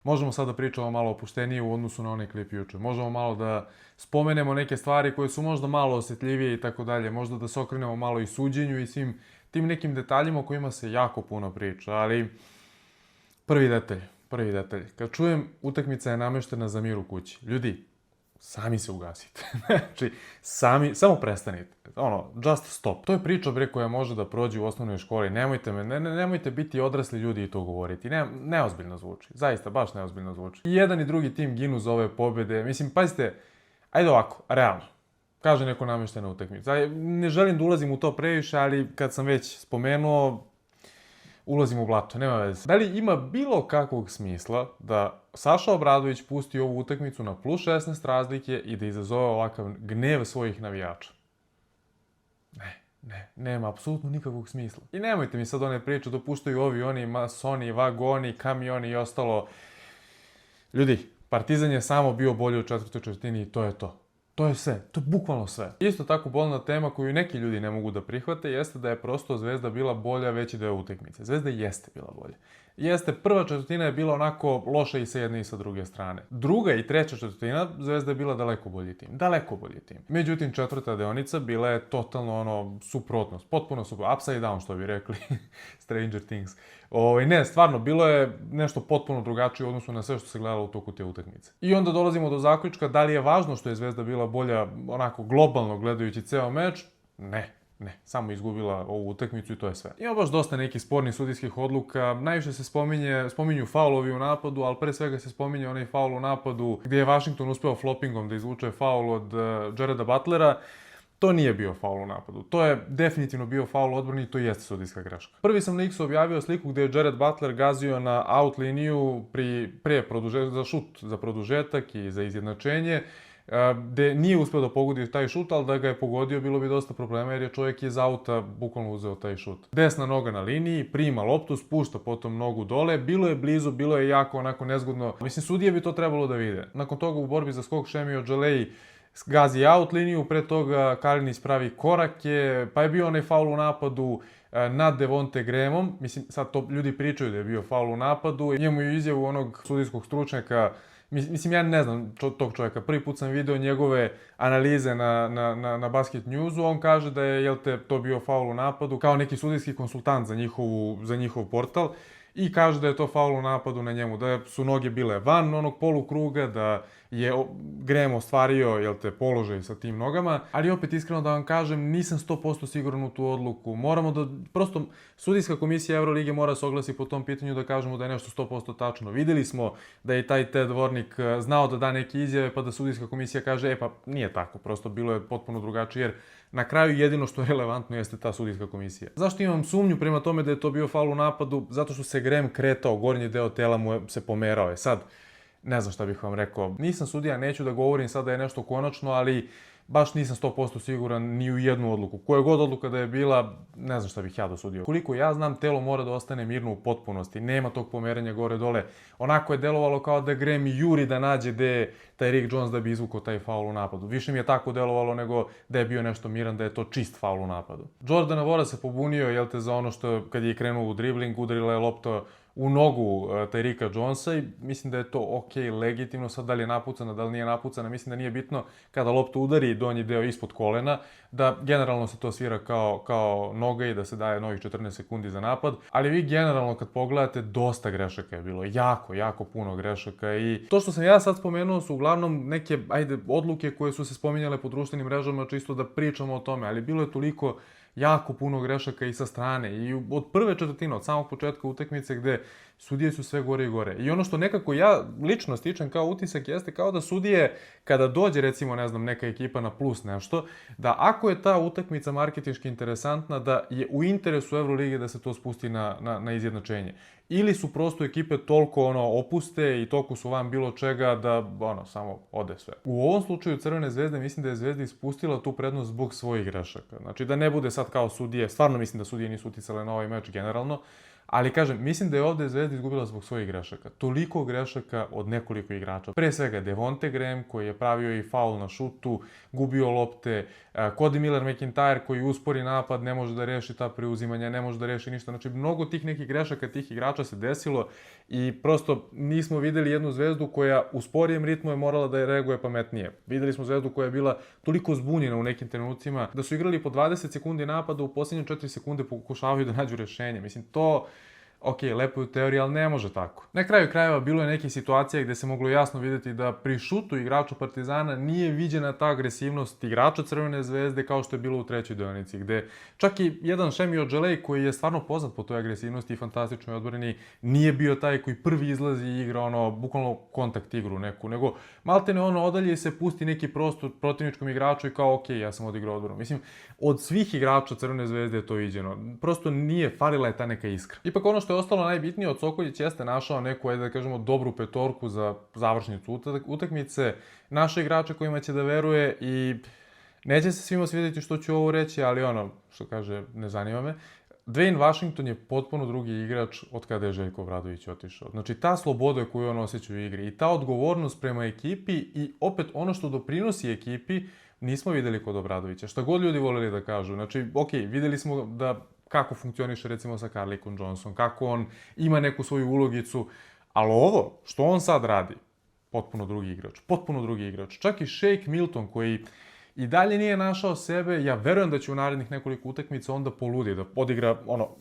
Možemo sad da pričamo malo opuštenije u odnosu na onaj klip juče. Možemo malo da spomenemo neke stvari koje su možda malo osjetljivije i tako dalje. Možda da se okrenemo malo i suđenju i svim tim nekim detaljima o kojima se jako puno priča. Ali prvi detalj. Kad čujem utakmica je nameštena za mir u kući. Ljudi, sami se ugasite. Znači, samo prestanite. Just stop. To je priča, bre, koja može da prođe u osnovnoj školi. Nemojte biti odrasli ljudi i to govoriti. Neozbiljno zvuči. Zaista, baš neozbiljno zvuči. I jedan i drugi tim ginu za ove pobjede. Mislim, pazite, ajde ovako, realno. Kaže neko nameštena utakmica. Ne želim da ulazim u to previše, ali kad sam već spomenuo, ulazim u blato, nema veze. Da li ima bilo kakvog smisla da Saša Obradović pusti ovu utakmicu na plus 16 razlike i da izazove ovakav gnev svojih navijača? Nema apsolutno nikakvog smisla. I nemojte mi sad one priče, dopuštaju ovi, oni, masoni, vagoni, kamioni i ostalo. Ljudi, Partizan je samo bio bolji u četvrtoj četvrtini i to je to. To je sve, to je bukvalno sve. Isto tako bolna tema koju neki ljudi ne mogu da prihvate jeste da je prosto Zvezda bila bolja veći deo utakmice. Zvezda jeste bila bolja. Jeste, prva četvrtina je bila onako loša i sa jedne i sa druge strane. Druga i treća četvrtina Zvezda je bila daleko bolji tim. Daleko bolji tim. Međutim, četvrta deonica bila je totalno suprotnost. Potpuno suprotnost. Upside down, što bi rekli. Stranger Things. Ne, stvarno, bilo je nešto potpuno drugačije u odnosu na sve što se gledalo u toku te utakmice. I onda dolazimo do zaključka da li je važno što je Zvezda bila bolja onako globalno gledajući ceo meč? Ne, samo izgubila ovu utakmicu i to je sve. Ima baš dosta nekih spornih sudijskih odluka, najviše se spominju faulovi u napadu, ali pre svega se spominje onaj faul u napadu gdje je Washington uspeo floppingom da izvuče faul od Jareda Butlera. To nije bio faul u napadu. To je definitivno bio faul u odbrani i to jeste sudijska greška. Prvi sam na X-u objavio sliku gdje je Jared Butler gazio na out liniju za šut za produžetak i za izjednačenje, gde nije uspeo da pogodi taj šut, ali da ga je pogodio bilo bi dosta problema jer je čovjek iz auta bukvalno uzeo taj šut. Desna noga na liniji, prima loptu, spušta potom nogu dole, bilo je blizu, bilo je jako onako nezgodno. Mislim, sudije bi to trebalo da vide. Nakon toga u borbi za skok Šemio Dželeji gazi out liniju, pre toga Kalinić pravi korake, pa je bio onaj faul u napadu nad Devonte Grahamom. Mislim, sad to ljudi pričaju da je bio faul u napadu. Imamo i izjavu onog sudijskog stručnjaka. Mislim, ja ne znam tog čovjeka. Prvi put sam video njegove analize na Basket Newsu. On kaže da je, to bio faul u napadu, kao neki sudijski konsultant za njihov portal. I kaže da je to faul u napadu na njemu, da su noge bile van onog polukruga, da je Graham ostvario položaj sa tim nogama, ali opet iskreno da vam kažem, nisam 100% siguran u tu odluku. Moramo da, prosto, sudijska komisija Evrolige mora se oglasi po tom pitanju da kažemo da je nešto 100% tačno. Videli smo da je taj Ted Dvornik znao da da neke izjave, pa da sudijska komisija kaže, pa nije tako, prosto bilo je potpuno drugačije, jer na kraju jedino što je relevantno jeste ta sudijska komisija. Zašto imam sumnju prema tome da je to bio faul u napadu? Zato što se Graham kretao, gornji deo tela mu se pomerao. Sad, ne znam šta bih vam rekao. Nisam sudija, neću da govorim sad da je nešto konačno, ali baš nisam 100% siguran ni u jednu odluku. Koja god odluka da je bila, ne znam šta bih ja dosudio. Koliko ja znam, telo mora da ostane mirno u potpunosti. Nema tog pomeranja gore-dole. Onako je delovalo kao da Graham juri da nađe gde je taj Rick Jones da bi izvukao taj faul u napadu. Više mi je tako delovalo nego da je bio nešto miran, da je to čist faul u napadu. Jordan Nwora se pobunio, za ono što kad je krenuo u dribling, udarila je lopta u nogu Tyreka Jonesa i mislim da je to okej, legitimno. Sad da li je napucana, da li nije napucana, mislim da nije bitno kada lopta udari donji deo ispod kolena, da generalno se to svira kao noga i da se daje novih 14 sekundi za napad, ali vi generalno kad pogledate dosta grešaka je bilo, jako puno grešaka i to što sam ja sad spomenuo su uglavnom neke, odluke koje su se spominjale po društvenim mrežama čisto da pričamo o tome, ali bilo je toliko jako puno grešaka i sa strane i od prve četvrtine, od samog početka utakmice gde sudije su sve gore i gore. I ono što nekako ja lično stičem kao utisak jeste kao da sudije, kada dođe recimo, ne znam, neka ekipa na plus nešto, da ako je ta utakmica marketinški interesantna, da je u interesu Evrolige da se to spusti na izjednačenje. Ili su prosto ekipe toliko opuste i toliko su van bilo čega da samo ode sve. U ovom slučaju Crvene zvezde mislim da je Zvezda ispustila tu prednost zbog svojih grešaka. Znači da ne bude sad kao sudije, stvarno mislim da sudije nisu uticale na ovaj meč generalno, Ali kažem, mislim da je ovde Zvezda izgubila zbog svojih grešaka. Toliko grešaka od nekoliko igrača. Pre svega Devonte Graham koji je pravio i faul na šutu, gubio lopte, Cody Miller-McIntyre koji uspori napad, ne može da reši ta preuzimanja, ne može da reši ništa. Znači, mnogo tih nekih grešaka tih igrača se desilo i prosto nismo videli jednu Zvezdu koja u sporijem ritmu je morala da je reaguje pametnije. Videli smo Zvezdu koja je bila toliko zbunjena u nekim trenucima da su igrali po 20 sekundi napada, u posljednje 4 sekunde pokušavaju da nađu rešenje. Mislim, to ok, lepo je u teoriji, ali ne može tako. Na kraju krajeva bilo je nekih situacija gde se moglo jasno videti da pri šutu igrača Partizana nije viđena ta agresivnost igrača Crvene zvezde kao što je bilo u trećoj deonici, gde čak i jedan Šemio Dželej koji je stvarno poznat po toj agresivnosti i fantastičnoj odbrani, nije bio taj koji prvi izlazi i igra ono, bukvalno kontakt igru neku, nego maltene ono odalje se pusti neki prostor protivničkom igraču i kao ok, ja sam odigrao odbranu. Mislim, od svih igrača Crvene zvezde je to viđeno. Prosto nije, falila je ta neka iskra. Ipak ono što je ostalo najbitnije od Sokoljić jeste našao neku, ajde da kažemo, dobru petorku za završnicu utakmice, naše igrače kojima će da veruje i neće se svima svidjeti što ću ovo reći, ali ono, što kaže, ne zanima me. Dwayne Washington je potpuno drugi igrač od kada je Željko Obradović otišao. Znači, ta sloboda koju on osjeća u igri i ta odgovornost prema ekipi i opet ono što doprinosi ekipi nismo videli kod Obradovića. Šta god ljudi voleli da kažu. Znači, ok, videli smo da kako funkcioniše recimo sa Carlicom Johnson, kako on ima neku svoju ulogicu, ali ovo, što on sad radi, potpuno drugi igrač, potpuno drugi igrač. Čak i Shake Milton koji i dalje nije našao sebe, ja verujem da će u narednih nekoliko utakmica onda poludi, da odigra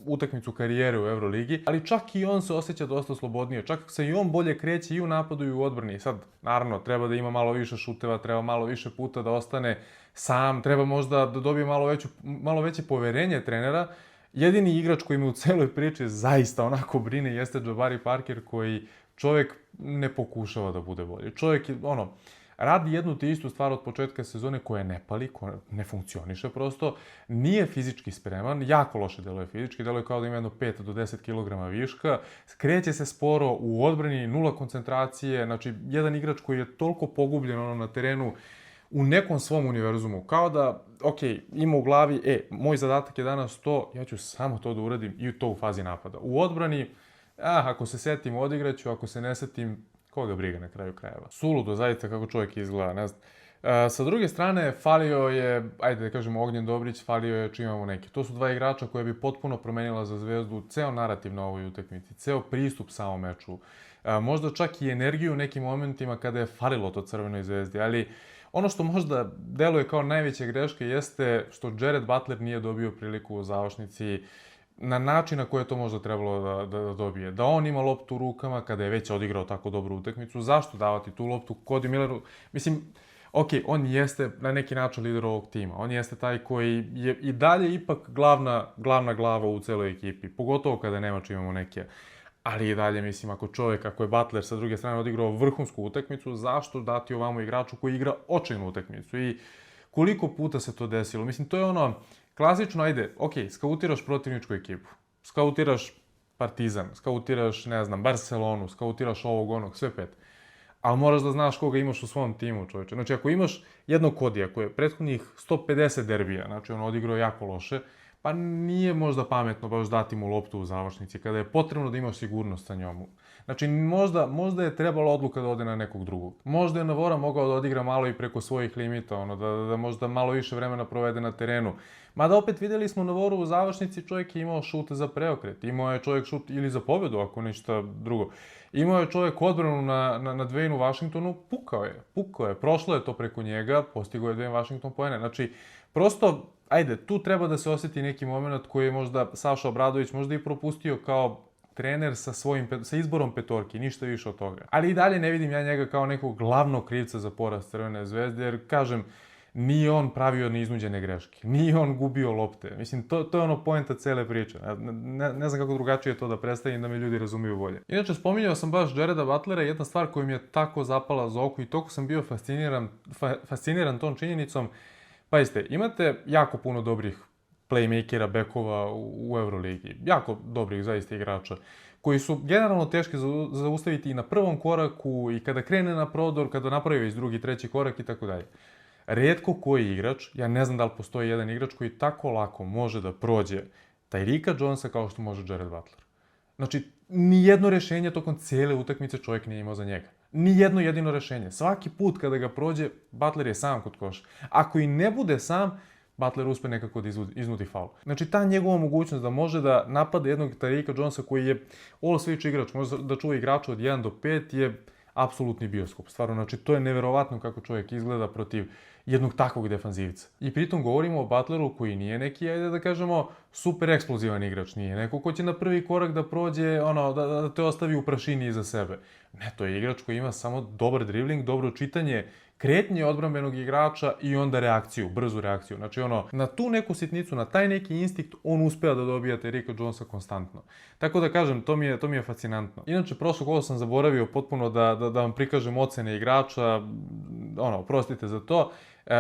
utakmicu karijere u Euroligi, ali čak i on se osjeća dosta slobodnije, čak se i on bolje kreće i u napadu i u odbrani. Sad, naravno, treba da ima malo više šuteva, treba malo više puta da ostane sam, treba možda da dobije malo veće poverenje trenera. Jedini igrač koji me u celoj priči zaista onako brine jeste Jabari Parker koji čovjek ne pokušava da bude bolji. Čovjek radi jednu te istu stvar od početka sezone koja ne pali, koja ne funkcioniše prosto, nije fizički spreman, jako loše deluje fizički, deluje kao da ima jedno 5 do 10 kg viška, kreće se sporo u odbrani, nula koncentracije, znači jedan igrač koji je toliko pogubljen na terenu u nekom svom univerzumu, kao da, ok, ima u glavi, moj zadatak je danas to, ja ću samo to da uradim i to u fazi napada. U odbrani, ako se setim, odigraću, ako se ne setim, koga briga na kraju krajeva. Suludo, zaista kako čovjek izgleda, ne znam. Sa druge strane, falio je, ajde da kažemo, Ognjen Dobrić, falio je Čimamo neki. To su dva igrača koje bi potpuno promenila za Zvezdu ceo narativ na ovoj utakmici, ceo pristup samom meču. Možda čak i energiju u nekim momentima kada je falilo to Crvenoj zvezdi, ali ono što možda deluje kao najveća greška jeste što Jared Butler nije dobio priliku u završnici na način na koji je to možda trebalo da dobije. Da on ima loptu u rukama kada je već odigrao tako dobru utakmicu, zašto davati tu loptu Cody Milleru? Mislim, ok, on jeste na neki način lider ovog tima. On jeste taj koji je i dalje ipak glavna glava u celoj ekipi. Pogotovo kada nema imamo neke. Ali i dalje, mislim, ako je Butler sa druge strane odigrao vrhunsku utakmicu, zašto dati ovamo igraču koji igra očajnu utakmicu? I koliko puta se to desilo? Mislim, to je ono klasično, ajde, ok, skautiraš protivničku ekipu, skautiraš Partizan, skautiraš, ne znam, Barcelonu, skautiraš ovog, onog, sve pet. Ali moraš da znaš koga imaš u svom timu, čovječe. Znači, ako imaš jednog Kodija koji je prethodnih 150 derbija, znači on odigrao jako loše, pa nije možda pametno baš dati mu loptu u završnici, kada je potrebno da imaš sigurnost sa njom. Znači, možda je trebala odluka da ode na nekog drugog. Možda je Navora mogao da odigra malo i preko svojih limita, da možda malo više vremena provede na terenu. Mada opet videli smo Navoru u završnici, čovjek je imao šut za preokret, imao je čovjek šut ili za pobedu, ako ništa drugo. Imao je čovjek odbranu na Dwaynu Washingtonu, pukao je, prošlo je to preko njega, postigao je Dwayne Washington poene. Znači, prosto, ajde, tu treba da se osjeti neki moment koji je možda Saša Obradović možda i propustio kao trener sa izborom petorki, ništa više od toga. Ali i dalje ne vidim ja njega kao nekog glavnog krivca za poraz Crvene zvezde, jer, kažem, nije on pravio neiznuđene greške, nije on gubio lopte. Mislim, to je ono poenta cele priče. Ne znam kako drugačije to da predstavim da me ljudi razumiju bolje. Inače, spominjao sam baš Jareda Butlera, jedna stvar koja mi je tako zapala za oko i toliko sam bio fasciniran tom činjenicom. Pazite, imate jako puno dobrih playmakera, bekova u Euroligi. Jako dobrih, zaista, igrača, koji su generalno teški zaustaviti i na prvom koraku i kada krene na prodor, kada napravi već drugi, treći korak i tako dalje. Retko koji igrač, ja ne znam da li postoji jedan igrač koji tako lako može da prođe Tyreka Jonesa kao što može Jared Butler. Znači, nijedno rešenje tokom cijele utakmice čovjek nije imao za njega. Nijedno jedino rešenje. Svaki put kada ga prođe, Butler je sam kod koša. Ako i ne bude sam, Butler uspe nekako da iznuti faul. Znači, ta njegova mogućnost da može da napada jednog Tyreeka Jonesa koji je all-switch igrač, može da čuva igrača od 1 do 5, je apsolutni bioskop. Stvarno, znači, to je neverovatno kako čovjek izgleda protiv jednog takvog defanzivca. I pritom govorimo o Butleru koji nije neki, ajde da kažemo, super eksplozivan igrač. Nije neko ko će na prvi korak da prođe, da te ostavi u prašini iza sebe. Ne, to je igrač koji ima samo dobar dribling, dobro čitanje, kretnje odbrambenog igrača i onda reakciju, brzu reakciju. Znači na tu neku sitnicu, na taj neki instinkt, on uspeva da dobija Tyreeka Jonesa konstantno. Tako da kažem, to mi je fascinantno. Inače, prošlo kolo sam zaboravio potpuno da vam prikažem ocene igrača, oprostite za to.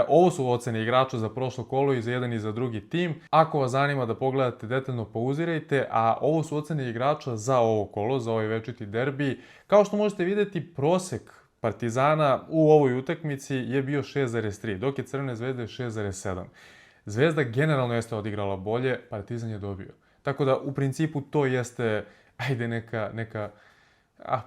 Ovo su ocene igrača za prošlo kolo i za jedan i za drugi tim. Ako vas zanima da pogledate detaljno, pauzirajte, a ovo su ocene igrača za ovo kolo, za ovaj večiti derbi. Kao što možete vidjeti, prosek Partizana u ovoj utakmici je bio 6,3, dok je Crvene zvezde 6,7. Zvezda generalno jeste odigrala bolje, Partizan je dobio. Tako da, u principu, to jeste, ajde, neka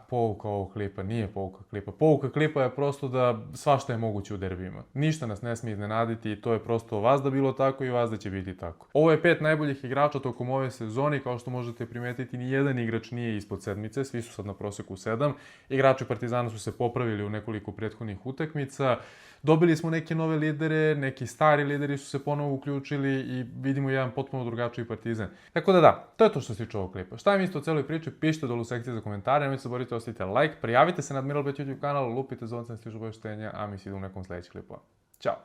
pouka ovog klipa. Nije pouka klipa. Pouka klipa je prosto da svašta je moguće u derbijima. Ništa nas ne smije iznenaditi i to je prosto vas da bilo tako i vas da će biti tako. Ovo je 5 najboljih igrača tokom ove sezone i kao što možete primetiti, nijedan igrač nije ispod sedmice, svi su sad na proseku 7. Igrači Partizana su se popravili u nekoliko prethodnih utakmica. Dobili smo neke nove lidere, neki stari lideri su se ponovo uključili i vidimo jedan potpuno drugačiji Partizan. Tako da, to je to što se tiče ovog klipa. Šta mislite o celoj priči? Pišite dole u sekciji za komentare, nemojte se zaboraviti ostavite like, prijavite se na Admiral Bet YouTube kanal, lupite zvonce da stižu obaveštenja, a mi se idemo u nekom sledećem klipu. Ćao!